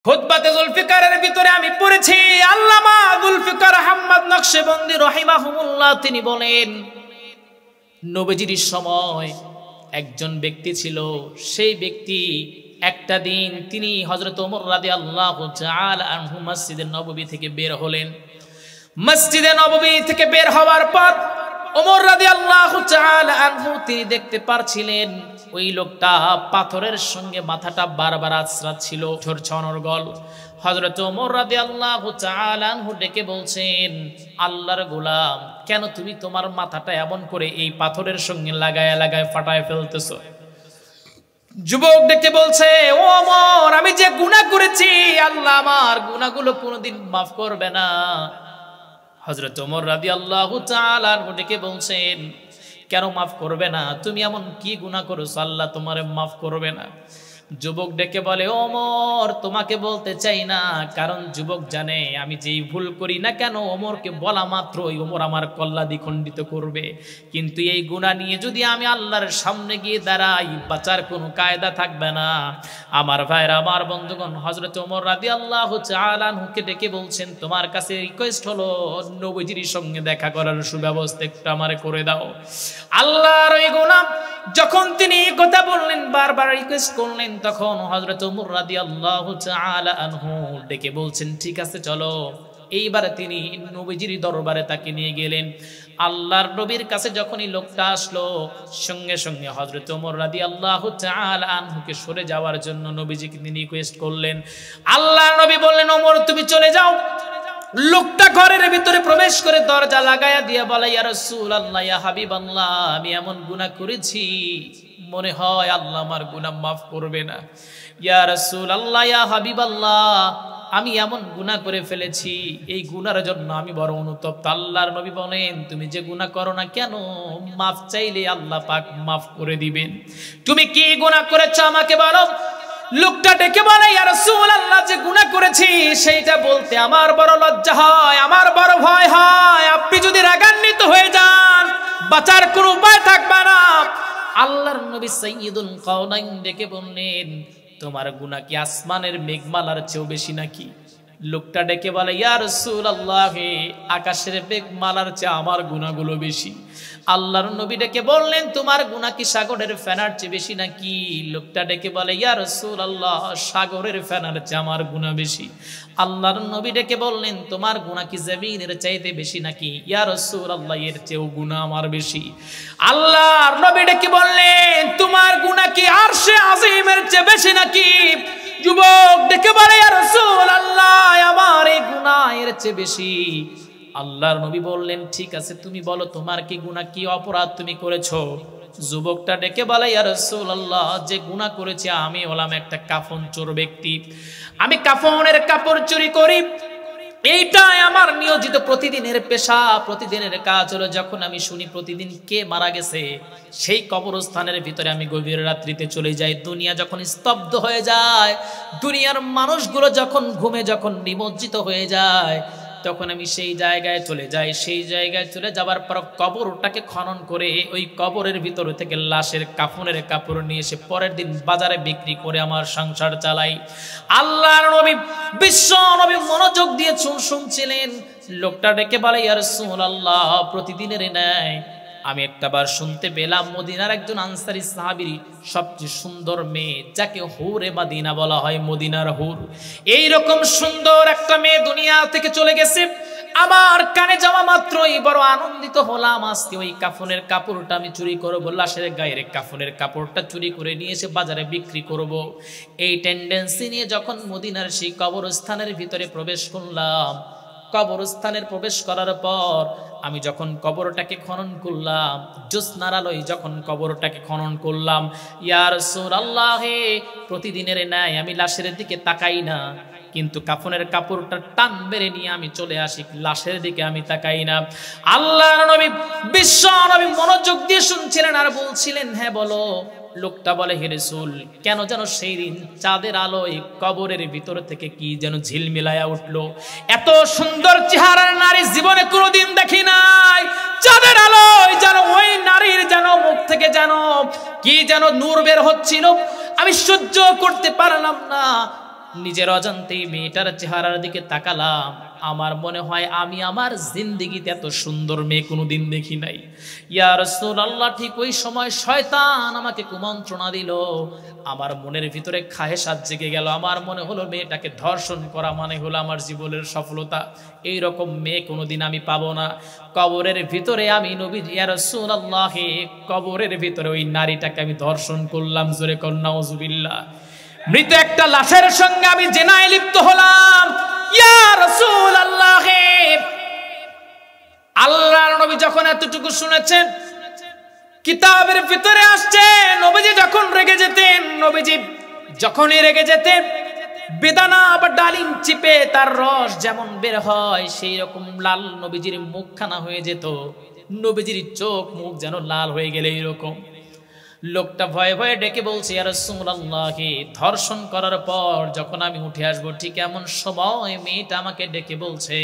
খুতবাতে জুলফিকারের ভিতরে আমি পড়েছি আল্লামা জুলফিকার আহমদ নকশবন্দি রাহিমাহুল্লাহ তিনি বলেন নবীজির সময় একজন ব্যক্তি ছিল, সেই ব্যক্তি একটা দিন তিনি হযরত ওমর রাদিয়াল্লাহু তাআলা আনহু মসজিদে নববী থেকে বের হলেন। মসজিদে নববী থেকে বের হওয়ার পর ওমর রাদিয়াল্লাহু তাআলা আনহু তিনি দেখতে পারছিলেন ওই লোকটা পাথরের সঙ্গে মাথাটা বারবার আছড়াচ্ছিল, ঝরছে অনর্গল। হযরত ওমর রাদিয়াল্লাহু তাআলা আনহু ডেকে বলছেন, আল্লাহর গোলাম, কেন তুমি তোমার মাথাটা এমন করে এই পাথরের সঙ্গে লাগায় লাগায় ফাটায় ফেলতেছো? যুবক ডেকে বলছে, ও ওমর, আমি যে গুনাহ করেছি আল্লাহ আমার গুনাহগুলো কোনোদিন মাফ করবে না। হযরত ওমর রাদিয়াল্লাহু তাআলা আনহু ডেকে বলছেন, কেন মাফ করবে না? তুমি এমন কি গুনাহ করেছো আল্লাহ তোমারে মাফ করবে না? যুবক ডেকে বলে, ওমর, তোমাকে বলতে চাই না, কারণ যুবক জানে আমি যেই ভুল করি না কেন ওমরকে বলা মাত্রই ওমর আমার কল্লা দ্বিখণ্ডিত করবে, কিন্তু এই গুনাহ নিয়ে যদি আমি আল্লাহর সামনে গিয়ে দাঁড়াই বাঁচার কোনো কায়দা থাকবে না। আমার ভাইরা, আমার বন্ধুগণ, হযরত ওমর রাদিয়াল্লাহু তাআলা আনহুকে ডেকে বলছেন, তোমার কাছে রিকোয়েস্ট হলো নবীজির সঙ্গে দেখা করার সুব্যবস্থা একটু আমারে করে দাও। আল্লাহর ওই গোলাম যখন তিনি এই কথা বললেন, বারবার রিকোয়েস্ট করলেন, তখন হযরত ওমর রাদিয়াল্লাহু তাআলা আনহু ডেকে বলছেন, ঠিক আছে চলো। এইবারে তিনি নবীজির দরবারে তাকে নিয়ে গেলেন। আল্লাহর নবীর কাছে যখনই লোকটা আসলো, সঙ্গে সঙ্গে হযরত ওমর রাদিয়াল্লাহু তাআলা আনহুকে সরে যাওয়ার জন্য নবীজিকে তিনি রিকোয়েস্ট করলেন। আল্লাহর নবী বললেন, ওমর তুমি চলে যাও। লোকটা ঘরের ভিতরে প্রবেশ করে দরজা লাগায়া দিয়ে বলে, ইয়া রাসূলুল্লাহ, ইয়া হাবিবাল্লাহ, আমি এমন গুনাহ করেছি মনে হয় আল্লাহ আমার গুনাহ মাফ করবে না। ইয়া রাসূলুল্লাহ, ইয়া হাবিবাল্লাহ, আমি এমন গুনাহ করে ফেলেছি, এই গুনার জন্য আমি বড় অনুতপ্ত। আল্লাহর নবী বলেন, তুমি যে গুনাহ করো না কেন, মাফ চাইলে আল্লাহ পাক মাফ করে দিবেন। তুমি কি গুনাহ করেছো আমাকে বলো। লোকটা ডেকে বলে, ইয়া রাসূলুল্লাহ, যে গুনাহ করেছি সেইটা বলতে আমার বড় লজ্জা হয়, আমার বড় ভয় হয়। আপনি যদি রাগান্বিত হয়ে যান বাঁচার কোনো উপায় থাকবে না। আল্লাহর নবী সাইয়্যিদুল কাওনাইন ডেকে বললেন, তোমার গুনাহ কি আসমানের মেঘমালার চেয়েও বেশি নাকি? লোকটা ডেকে বলে, ইয়া রাসূলুল্লাহ, আকাশের মেঘমালার চেয়ে আমার গুনাহগুলো বেশি। আল্লাহর নবী ডেকে বললেন, তোমার গুনাহ কি সাগরের ফেনার চেয়ে বেশি নাকি? লোকটা ডেকে বলে, ইয়া রাসূলুল্লাহ, সাগরের ফেনার চেয়ে আমার গুনাহ বেশি। আল্লাহর নবী ডেকে বললেন, তোমার গুনাহ কি জমিনের চাইতে বেশি নাকি? ইয়া রাসূলুল্লাহ, এর চেয়েও গুনাহ আমার বেশি। আল্লাহর নবী ডেকে বললেন, তোমার গুনাহ কি আরশে আজিমের চেয়ে বেশি নাকি? যুবক ডেকে বলে, ইয়া রাসূলুল্লাহ, আমার এই গুনাহ এর চেয়ে বেশি। আল্লাহর নবী বললেন, ঠিক আছে, তুমি বলো তোমার কি গুনাহ, কি অপরাধ তুমি করেছো? যুবকটা ডেকে বলে, ইয়া রাসূলুল্লাহ, যে গুনাহ করেছি আমি হলাম একটা কাফন চোর ব্যক্তি। আমি কাফনের কাপড় চুরি করি, এইটাই আমার নিয়োজিত প্রতিদিনের পেশা, প্রতিদিনের কাজ হলো। যখন আমি শুনি প্রতিদিন কে মারা গেছে, সেই কবরস্থানের ভিতরে আমি গভীর রাত্রিতে চলে যাই। দুনিয়া যখন স্তব্ধ হয়ে যায়, দুনিয়ার মানুষগুলো যখন ঘুমে যখন নিমজ্জিত হয়ে যায়, তখন আমি সেই জায়গায় চলে যাই। সেই জায়গায় চলে যাওয়ার পর কবরটাকে খনন করে ওই কবরের ভিতর থেকে লাশের কাফনের কাপড় নিয়ে এসে পরের দিন বাজারে বিক্রি করে আমার সংসার চালাই। আল্লাহর নবী, বিশ্ব নবী মনোযোগ দিয়ে শুনছিলেন। লোকটা ডেকে বলে, ইয়া রাসূলুল্লাহ, প্রতিদিনের ন্যায় আমি একটাবার শুনতে পেলাম মদিনার একজন আনসারী সাহাবীর সবচেয়ে সুন্দর মেয়ে, যাকে হুরে মদিনা বলা হয়, মদিনার হুর, এইরকম সুন্দর একটা মেয়ে দুনিয়া থেকে চলে গেছে। আমার কানে যাওয়া মাত্রই বড় আনন্দিত হলাম। আজকে ওই কাফনের কাপড়টা আমি চুরি করব, লাশের গায়ের কাফনের কাপড়টা চুরি করে নিয়ে এসে বাজারে বিক্রি করব। এই টেন্ডেন্সি নিয়ে যখন মদিনার সেই কবরস্থানের ভিতরে প্রবেশ করলাম, কবরস্থানের প্রবেশ করার পর আমি যখন কবরটাকে খনন করলাম, জ্যোৎস্নার আলোয় যখন কবরটাকে খনন করলাম, ইয়া রাসূলুল্লাহ, প্রতিদিনের ন্যায় আমি লাশের দিকে তাকাই না, কিন্তু কাফনের কাপড়টা টান বেড়ে নিয়ে আমি চলে আসি, লাশের দিকে আমি তাকাই না। আল্লাহর নবী, বিশ্ব নবী মনোযোগ দিয়ে শুনছিলেন আর বলছিলেন, হ্যাঁ বলো। লোকটা বলে, হে রাসূল, কেন যেন সেই দিন চাঁদের আলোয় কবরের ভিতর থেকে কি যেন ঝিলমিলায়া উঠলো। এত সুন্দর চেহারার নারী জীবনে কোনোদিন দেখি নাই। চাঁদের আলোয় যেন ওই নারীর যেন মুখ থেকে যেন কি যেন নূর বের হচ্ছিল, আমি সহ্য করতে পারলাম না। নিজের অজান্তেই মেয়েটার চেহারার দিকে তাকালাম, আমার মনে হয় আমি আমার জিন্দেগিতে এত সুন্দর মেয়ে কোনোদিন দেখি নাই। ইয়া রাসূলুল্লাহ, ঠিক ওই সময় শয়তান আমাকে কুমন্ত্রণা দিল, আমার মনের ভিতরে খাহেসাত জেগে গেল। আমার মনে হলো মেয়েটাকে ধর্ষণ করা মানে হলো আমার জীবনের সফলতা, এই রকম মেয়ে কোনোদিন আমি পাবো না। কবরের ভিতরে আমি নবী ইয়া রাসূলুল্লাহ, কবরের ভিতরে ওই নারীটাকে আমি ধর্ষণ করলাম। জোরে কর নাউজুবিল্লাহ। মৃত একটা লাশের সঙ্গে আমি জিনায় লিপ্ত হলাম। ইয়া রাসূলুল্লাহ, আল্লাহর নবী যখন এতটুকু শুনেছেন, কিতাবের ভিতরে আসছে নবীজি যখন রেগে যেতেন, নবীজি যখনই রেগে যেতেন, বেদানা বা ডালিম চিপে তার রস যেমন বের হয় সেই রকম লাল নবীজির মুখখানা হয়ে যেত। নবীজির চোখ মুখ যেন লাল হয়ে গেলে এরকম। লোকটা ভয়ে ভয়ে ডেকে বলছে, ইয়া রাসূলুল্লাহ, ধর্ষণ করার পর যখন আমি উঠে আসবো ঠিক এমন সময় মেয়েটা আমাকে ডেকে বলছে,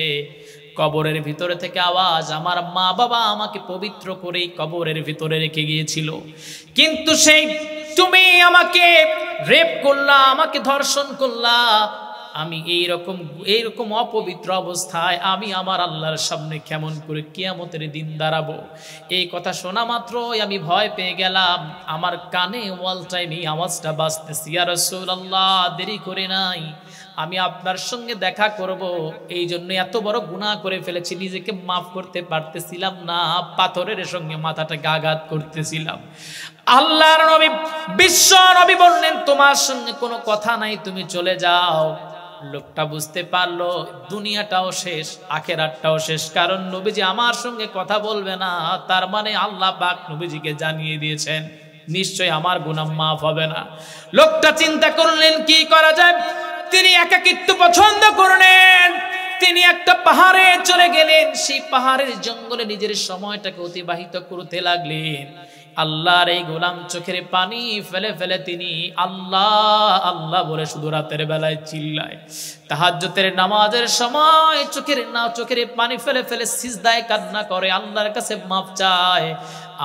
কবরের ভিতরে থেকে আওয়াজ, আমার মা বাবা আমাকে পবিত্র করে কবরের ভিতরে রেখে গিয়েছিল, কিন্তু সেই তুমি আমাকে রেপ করলা, আমাকে ধর্ষণ করলা, আমি এইরকম অপবিত্র অবস্থায় আমি আমার আল্লাহর সামনে কেমন করে কিয়ামতের দিন দাঁড়াবো। এই কথা শোনা মাত্রই আমি ভয় পেয়ে গেলাম। আমার কানে ওয়াল টাইম এই আওয়াজটা বাজতেছে, ইয়া রাসূলুল্লাহ, দেরি করে নাই, আমি আপনার সঙ্গে দেখা করব, এই জন্য এত বড় গুনাহ করে ফেলেছি, নিজেকে মাফ করতে পারতেছিলাম না, পাথরের সঙ্গে মাথাটাকে আঘাত করতেছিলাম। আল্লাহর নবী বিশ্ব নবী বললেন, তোমার সঙ্গে কোনো কথা নাই, তুমি চলে যাও। লোকটা বুঝতে পারলো দুনিয়াটাও শেষ, আখেরাতটাও শেষ, কারণ নবীজি আমার সঙ্গে কথা বলবে না, তার মানে আল্লাহ পাক নবীজিকে জানিয়ে দিয়েছেন নিশ্চয় আমার গুনাহ মাফ হবে না। লোকটা চিন্তা করলেন কি করা যায়। তিনি একাকিত্ব পছন্দ করলেন, তিনি একটা পাহাড়ে চলে গেলেন, সেই পাহাড়ের জঙ্গলে নিজের সময়টাকে অতিবাহিত করতে লাগলেন। আল্লাহর এই গোলাম চোখের পানি ফেলে ফেলে তিনি আল্লাহ আল্লাহ বলে শুধু রাতের বেলায় চিল্লায়। তাহাজ্জুদের নামাজের সময় চোখের পানি ফেলে ফেলে সিজদায় কান্না করে, আল্লাহর কাছে মাফ চায়।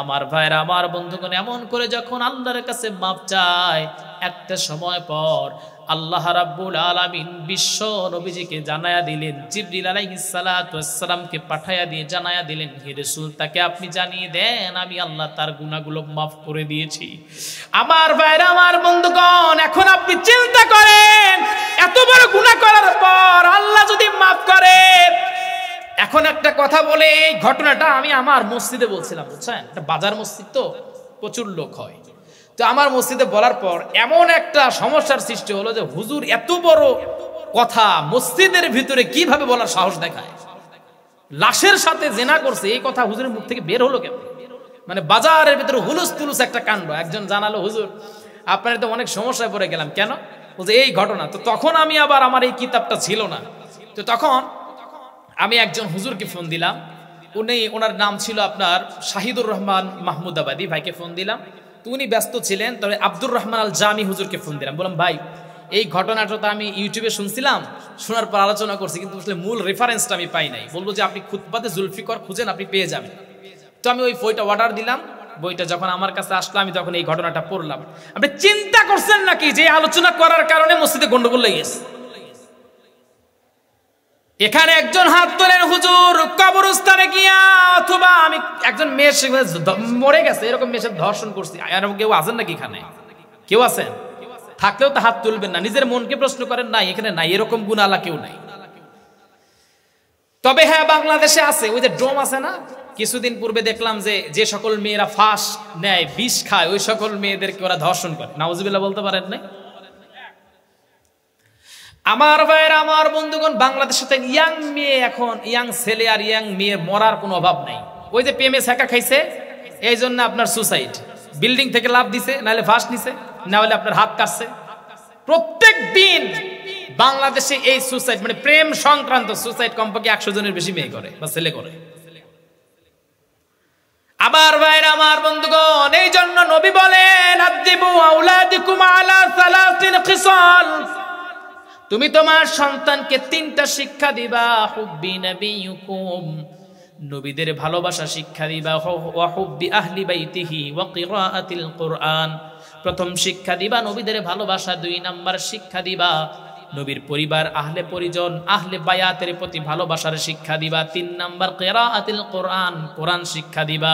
আমার ভাইরা, আমার বন্ধুগণ, এমন করে যখন আল্লাহর কাছে মাফ চায়, একটা সময় পর আল্লাহ রাব্বুল আলামিন বিশ্ব নবীজিকে জানায়া দিলেন, জিবরিল আলাইহিস সালাতু ওয়াস সালামকে পাঠায়া দিয়ে জানায়া দিলেন, হে রাসূল, তাকে আপনি জানিয়ে দেন আমি আল্লাহ তার গুনাহগুলো মাফ করে দিয়েছি। আমার ভাইরা, আমার বন্ধুগণ, এখন আপনি চিন্তা করেন, এত বড় গুনাহ করার পর আল্লাহ যদি মাফ করে। এখন একটা কথা বলে, এই ঘটনাটা আমি আমার মসজিদে বলছিলাম, বুঝছেন, এটা বাজার মসজিদ তো প্রচুর লোক হয়, তো আমার মসজিদে বলার পর এমন একটা সমস্যার সৃষ্টি হলো যে হুজুর এত বড় কথা মসজিদের ভিতরে কিভাবে বলার সাহস দেখায়, লাশের সাথে জেনা করছে এই কথা হুজুরের মুখ থেকে বের হলো কেন? মানে বাজারের ভিতরে হুলুস তুলুস একটা কাণ্ড। একজন জানালো, হুজুর আপনার তো অনেক সমস্যায় পড়ে গেলাম। কেন? বলছে এই ঘটনা। তো তখন আমি আবার, আমার এই কিতাবটা ছিল না, তো তখন আমি একজন হুজুরকে ফোন দিলাম, ওনার নাম ছিল আপনার শাহিদুর রহমান মাহমুদাবাদী ভাইকে ফোন দিলাম। তো উনি ব্যস্ত ছিলেন, তবে আব্দুর রহমান আল জামি হুজুরকে ফোন দিলাম, বললাম ভাই এই ঘটনাটা তো আমি ইউটিউবে শুনছিলাম, শোনার পর আলোচনা করছি, কিন্তু আসলে মূল রেফারেন্সটা আমি পাই নাই। বললো যে আপনি খুতবাতে জুলফিকর খুঁজেন, আপনি পেয়ে যাবেন। তো আমি ওই বইটা অর্ডার দিলাম, বইটা যখন আমার কাছে আসলো আমি তখন এই ঘটনাটা পড়লাম। আপনি চিন্তা করছেন নাকি যে আলোচনা করার কারণে মসজিদে গন্ডগোল লেগে গেছে? এখানে একজন হাত তোলেন, হুজুর কবরস্থানে গিয়া, অথবা আমি একজন মেয়ে মরে গেছে এরকম মেয়ের সাথে ধর্ষণ করছি, এরকম কেউ আছেন নাকি? এখানে কেউ আছেন? থাকলেও তো হাত তুলবেন না, নিজের মনকে প্রশ্ন করেন, নাই এখানে নাই, এরকম গুনাহওয়ালা কেউ নাই। তবে হ্যাঁ, বাংলাদেশে আছে, ওই যে ড্রোম আছে না, কিছুদিন পূর্বে দেখলাম যে সকল মেয়েরা ফাঁস নেয়, বিষ খায়, ওই সকল মেয়েদেরকে ওরা ধর্ষণ করে। নাউজুবিল্লাহ বলতে পারেন না? আমার ভাইয়ের, আমার বন্ধুগণ, বাংলাদেশে তো ইয়াং মেয়ে, এখন ইয়াং ছেলে আর ইয়াং মেয়ের মরার কোনো অভাব নাই। ওই যে প্রেমে ছেঁকা খাইছে, এই জন্য আপনার সুসাইড, বিল্ডিং থেকে লাফ দিছে, নাহলে ফাঁস নিছে, না হলে আপনার হাত কাটছে। প্রত্যেক দিন বাংলাদেশে এই সুসাইড, মানে প্রেম সংক্রান্ত সুসাইড কমপক্ষে 100 জনের বেশি মেয়ে করে বা ছেলে করে। আমার ভাইরা, আমার বন্ধুগণ, এই জন্য নবী বলেন, আদিবু আওলাদিকুম আলা সালাসিন খিসাল, তুমি তোমার সন্তানকে 3টা শিক্ষা দিবা, হুব্বি নবিয়ুকুম, নবীদের ভালোবাসা শিক্ষা দিবা, ওয়া হুব্বি আহলি বাইতিহি ওয়া কিরাআতিল কুরআন, প্রথম শিক্ষা দিবা নবীদের ভালোবাসা, 2 নাম্বার শিক্ষা দিবা নবীর পরিবার, আহলে পরিজন, আহলে বায়াতের প্রতি ভালোবাসার শিক্ষা দিবা। 3 নাম্বার কিরাআতুল কোরআন, কোরআন শিক্ষা দিবা।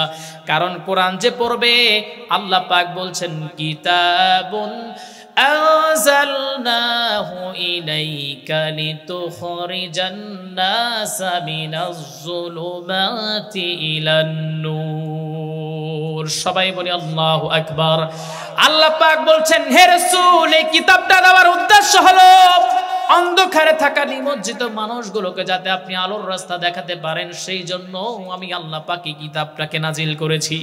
কারণ কোরআন যে পড়বে, আল্লাহ পাক বলছেন কিতাবুন আনজালনাহু ইলাইকা লিতুখরিজান নাসা মিনাজ যুলুমাতি ইলান নূর। সবাই বলি আল্লাহু আকবার। আল্লাহ পাক বলছেন, হে রাসূল, এই কিতাবটা দেওয়ার উদ্দেশ্য হলো অন্ধকারে থাকা নিমজ্জিত মানুষগুলোকে যাতে আপনি আলোর রাস্তা দেখাতে পারেন, সেই জন্য আমি আল্লাহ পাক এই কিতাবটাকে নাজিল করেছি।